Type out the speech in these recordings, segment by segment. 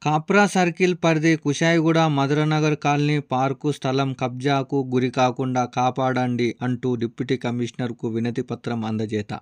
Kapra circle పరిధి Kushaiguda Madhura Nagar colony park స్థలం కబ్జాకు గురి కాకుండా కాపాడండి అంటూ డిప్యూటీ కమిషనర్కు వినతి పత్రం అందజేత.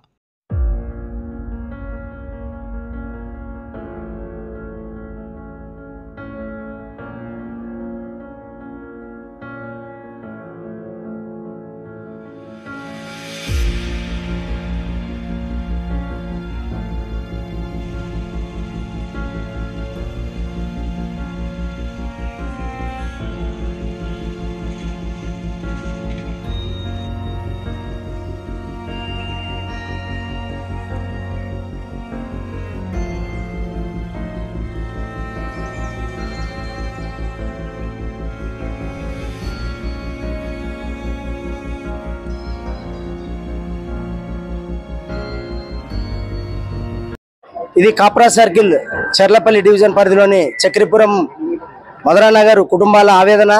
ఇది కాప్రా సర్కిల్ చెర్లపల్లి డివిజన్ పరిధిలోని చక్రిపురం మధురానగర్ కుటుంబాల ఆవేదన.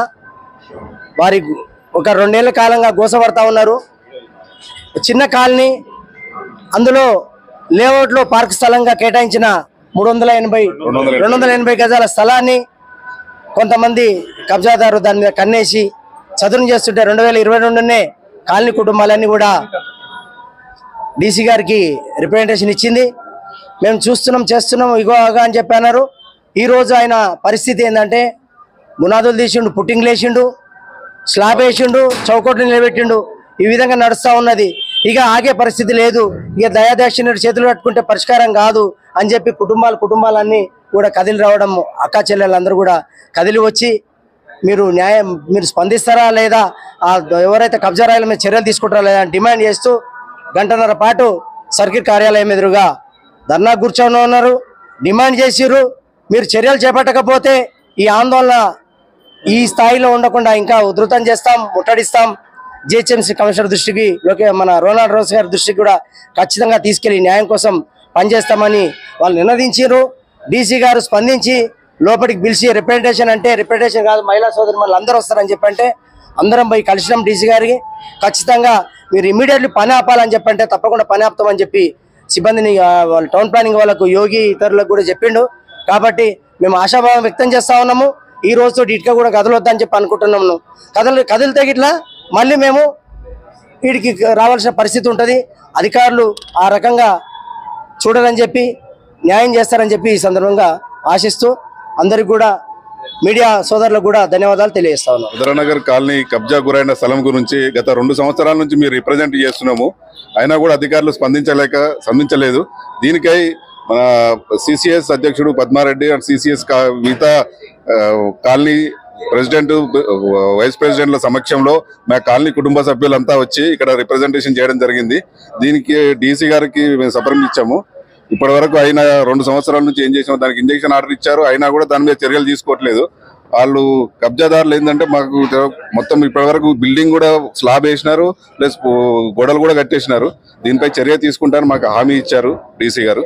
వారి ఒక 2 ఏళ్ల కాలంగా గోసపడతా ఉన్నారు. చిన్న కాలనీ, అందులో లేఅవుట్లో పార్క్ స్థలంగా కేటాయించిన 280 గజాల స్థలాన్ని కొంతమంది కబ్జాదారు దాని మీద కన్నేసి చదును చేస్తుంటే 2022నే కాలనీ కుటుంబాలన్నీ కూడా డీసీ గారికి రిప్రజెంటేషన్ ఇచ్చింది. మేము చూస్తున్నాం చేస్తున్నాం ఇగోగా అని చెప్పన్నారు. ఈరోజు ఆయన పరిస్థితి ఏంటంటే గునాదులు తీసిండు, పుట్టింగ్ లేచిండు, స్లాబ్ వేసిండు, చౌకోట్లు నిలబెట్టిండు. ఈ విధంగా నడుస్తూ ఉన్నది. ఇక ఆగే పరిస్థితి లేదు. ఇక దయాదాక్షిణ్యుడు చేతులు పట్టుకుంటే పరిష్కారం కాదు అని చెప్పి కుటుంబాలన్నీ కూడా కదిలి రావడం, అక్కా చెల్లెళ్ళందరూ కూడా కదిలి వచ్చి మీరు స్పందిస్తారా లేదా, ఎవరైతే కబ్జా రాయల మీద చర్యలు తీసుకుంటారా లేదా అని డిమాండ్ చేస్తూ 1.5 గంటల పాటు సర్కిల్ కార్యాలయం ఎదురుగా ధర్నా కూర్చొని ఉన్నారు. డిమాండ్ చేసిర్రు, మీరు చర్యలు చేపట్టకపోతే ఈ ఆందోళన ఈ స్థాయిలో ఉండకుండా ఇంకా ఉధృతం చేస్తాం, ముట్టడిస్తాం. జిహెచ్ఎంసీ కమిషనర్ దృష్టికి, మన రోనాల్డ్ రోస్ గారి దృష్టికి కూడా ఖచ్చితంగా తీసుకెళ్లి న్యాయం కోసం పనిచేస్తామని వాళ్ళు నినదించారు. డీసీ గారు స్పందించి లోపలికి పిలిచి రిప్రజెంటేషన్ అంటే రిప్రజెంటేషన్ కాదు, మహిళా సోదరి మళ్ళీ అందరూ వస్తారని చెప్పంటే అందరం పోయి కలిసినాం డీసీ గారికి. ఖచ్చితంగా మీరు ఇమ్మీడియట్లీ పని ఆపాలని చెప్పంటే తప్పకుండా పని ఆపుతామని చెప్పి సిబ్బందిని వాళ్ళ టౌన్ ప్లానింగ్ వాళ్ళకు, యోగి ఇతరులకు కూడా చెప్పిండు. కాబట్టి మేము ఆశాభావం వ్యక్తం చేస్తా ఉన్నాము. ఈ రోజుతో ఇటుక కూడా కదలొద్దని చెప్పి అనుకుంటున్నాము. కదిలితే గిట్లా మళ్ళీ మేము వీడికి రావాల్సిన పరిస్థితి ఉంటుంది. అధికారులు ఆ రకంగా చూడాలని చెప్పి న్యాయం చేస్తారని చెప్పి ఈ సందర్భంగా ఆశిస్తూ అందరికి కూడా మీడియా సోదరులకు కూడా ధన్యవాదాలు తెలియజేస్తా ఉన్నాం. మధురనగర్ కాలనీ కబ్జా గురైన స్థలం గురించి గత 2 సంవత్సరాల నుంచి మీరు రిప్రజెంట్ చేస్తున్నాము. అయినా కూడా అధికారులు స్పందించలేదు. దీనికై మన సిసిఎస్ అధ్యక్షుడు పద్మారెడ్డి అండ్ సిసిఎస్ మిగతా కాలనీ ప్రెసిడెంట్, వైస్ ప్రెసిడెంట్ల సమక్షంలో మా కాలనీ కుటుంబ సభ్యులంతా వచ్చి ఇక్కడ రిప్రజెంటేషన్ చేయడం జరిగింది. దీనికి డీసీ గారికి మేము సంప్రదించాము. ఇప్పటి వరకు అయినా 2 సంవత్సరాల నుంచి ఏం చేసినా దానికి ఇంజెక్షన్ ఆర్డర్ ఇచ్చారు. అయినా కూడా దాని మీద చర్యలు తీసుకోవట్లేదు. వాళ్ళు కబ్జాదారులు ఏంటంటే మాకు మొత్తం ఇప్పటి వరకు బిల్డింగ్ కూడా స్లాబ్ వేసినారు, ప్లస్ గోడలు కూడా కట్టేసినారు. దీనిపై చర్య తీసుకుంటారు మాకు హామీ ఇచ్చారు డీసీ గారు.